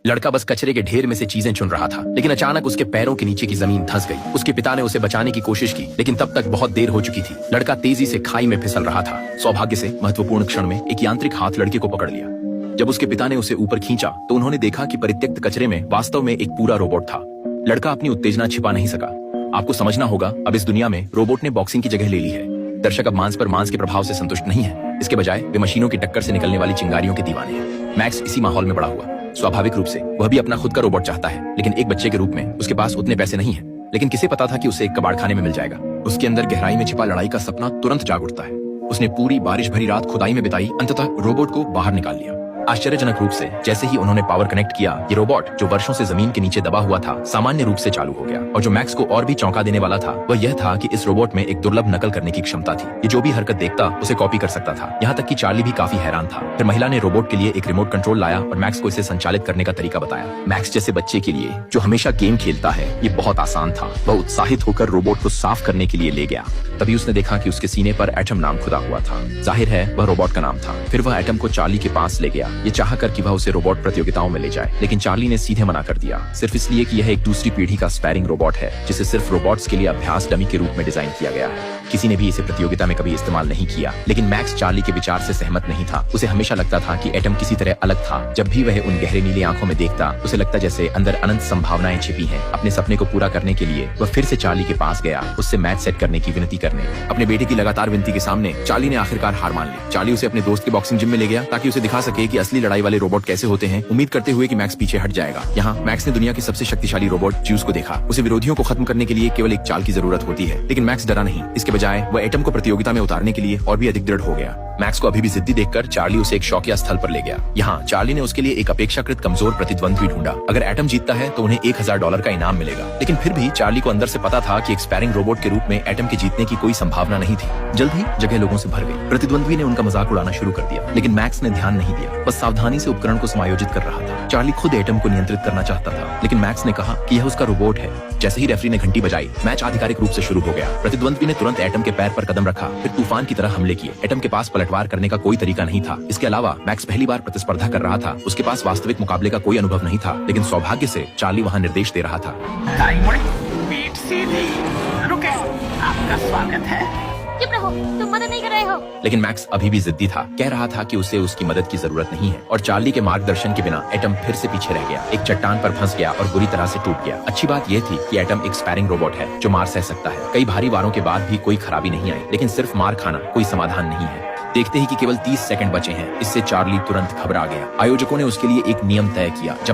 लड़का बस कचरे के ढेर में से चीजें चुन रहा था, लेकिन अचानक उसके पैरों के नीचे की जमीन धंस गई। उसके पिता ने उसे बचाने की कोशिश की, लेकिन तब तक बहुत देर हो चुकी थी। लड़का तेजी से खाई में फिसल रहा था। सौभाग्य से महत्वपूर्ण क्षण में एक यांत्रिक हाथ लड़के को पकड़ लिया। जब उसके पिता ने उसे ऊपर खींचा तो उन्होंने देखा कि परित्यक्त कचरे में वास्तव में एक पूरा रोबोट था। लड़का अपनी उत्तेजना छिपा नहीं सका। आपको समझना होगा, अब इस दुनिया में रोबोट ने बॉक्सिंग की जगह ले ली है। दर्शक अब मांस पर मांस के प्रभाव से संतुष्ट नहीं है। इसके बजाय वे मशीनों की टक्कर से निकलने वाली चिंगारियों के दीवाने हैं। मैक्स इसी माहौल में बड़ा हुआ। स्वाभाविक रूप से वह भी अपना खुद का रोबोट चाहता है, लेकिन एक बच्चे के रूप में उसके पास उतने पैसे नहीं है। लेकिन किसे पता था कि उसे एक कबाड़खाने में मिल जाएगा। उसके अंदर गहराई में छिपा लड़ाई का सपना तुरंत जाग उठता है। उसने पूरी बारिश भरी रात खुदाई में बिताई, अंततः रोबोट को बाहर निकाल लिया। आश्चर्यजनक रूप से जैसे ही उन्होंने पावर कनेक्ट किया, ये रोबोट जो वर्षों से जमीन के नीचे दबा हुआ था, सामान्य रूप से चालू हो गया। और जो मैक्स को और भी चौंका देने वाला था वह यह था कि इस रोबोट में एक दुर्लभ नकल करने की क्षमता थी। ये जो भी हरकत देखता उसे कॉपी कर सकता था। यहाँ तक कि चार्ली भी काफी हैरान था। फिर महिला ने रोबोट के लिए एक रिमोट कंट्रोल लाया और मैक्स को इसे संचालित करने का तरीका बताया। मैक्स जैसे बच्चे के लिए जो हमेशा गेम खेलता है, ये बहुत आसान था। वह उत्साहित होकर रोबोट को साफ करने के लिए ले गया। तभी उसने देखा कि उसके सीने पर एटम नाम खुदा हुआ था। जाहिर है वह रोबोट का नाम था। फिर वह एटम को चार्ली के पास ले गया, ये चाहकर कि वह उसे रोबोट प्रतियोगिताओं में ले जाए। लेकिन चार्ली ने सीधे मना कर दिया, सिर्फ इसलिए कि यह एक दूसरी पीढ़ी का स्पैरिंग रोबोट है, जिसे सिर्फ रोबोट्स के लिए अभ्यास डमी के रूप में डिजाइन किया गया है। किसी ने भी इसे प्रतियोगिता में कभी इस्तेमाल नहीं किया। लेकिन मैक्स चार्ली के विचार से सहमत नहीं था। उसे हमेशा लगता था कि एटम किसी तरह अलग था। जब भी वह उन गहरे नीले आंखों में देखता, उसे लगता जैसे अंदर अनंत संभावनाएं छिपी हैं। अपने सपने को पूरा करने के लिए वह फिर से चार्ली के पास गया, उससे मैच सेट करने की विनती करने। अपने बेटे की लगातार विनती के सामने चार्ली ने आखिरकार हार मान ली। चार्ली उसे अपने दोस्त के बॉक्सिंग जिम में ले गया ताकि उसे दिखा सके कि असली लड़ाई वाले रोबोट कैसे होते हैं, उम्मीद करते हुए कि मैक्स पीछे हट जाएगा। यहाँ मैक्स ने दुनिया की सबसे शक्तिशाली रोबोट ज्यूस को देखा। उसे विरोधियों को खत्म करने के लिए केवल एक चाल की जरूरत होती है। लेकिन मैक्स डरा नहीं। इसके बजाय वह एटम को प्रतियोगिता में उतारने के लिए और भी अधिक दृढ़ हो गया। मैक्स को अभी भी जिद्दी देखकर चार्ली उसे एक शौकिया स्थल पर ले गया। यहाँ चार्ली ने उसके लिए एक अपेक्षाकृत कमजोर प्रतिद्वंद्वी ढूंढा। अगर एटम जीतता है तो उन्हें $1000 का इनाम मिलेगा। लेकिन फिर भी चार्ली को अंदर से पता था कि एक स्पैरिंग रोबोट के रूप में एटम के जीतने की कोई संभावना नहीं थी। जल्द ही जगह लोगों से भर गई। प्रतिद्वंद्वी ने उनका मजाक उड़ाना शुरू कर दिया, लेकिन मैक्स ने ध्यान नहीं दिया। बस सावधानी से उपकरण को समायोजित कर रहा था। चार्ली खुद एटम को नियंत्रित करना चाहता था, लेकिन मैक्स ने कहा कि यह उसका रोबोट है। जैसे ही रेफरी ने घंटी बजाई, मैच आधिकारिक रूप से शुरू हो गया। प्रतिद्वंद्वी ने तुरंत एटम के पैर पर कदम रखा, फिर तूफान की तरह हमले किए। एटम के पास पलटवार करने का कोई तरीका नहीं था। इसके अलावा मैक्स पहली बार प्रतिस्पर्धा कर रहा था। उसके पास वास्तविक मुकाबले का कोई अनुभव नहीं था। लेकिन सौभाग्य से चार्ली वहाँ निर्देश दे रहा था। पीठ सीधी, रुके, आपका स्वागत है। चुप रहो, तुम मदद नहीं कर रहे हो। लेकिन मैक्स अभी भी जिद्दी था, कह रहा था कि उसे उसकी मदद की जरूरत नहीं है। और चार्ली के मार्गदर्शन के बिना एटम फिर से पीछे रह गया। एक चट्टान पर फंस गया और बुरी तरह से टूट गया। अच्छी बात यह थी कि एटम एक स्पैरिंग रोबोट है जो मार सह सकता है। कई भारी वारों के बाद भी कोई खराबी नहीं आई, लेकिन सिर्फ मार खाना कोई समाधान नहीं है। देखते ही कि केवल 30 सेकंड बचे हैं, इससे चार्ली तुरंत घबरा गया। आयोजकों ने उसके लिए एक नियम तय किया। जब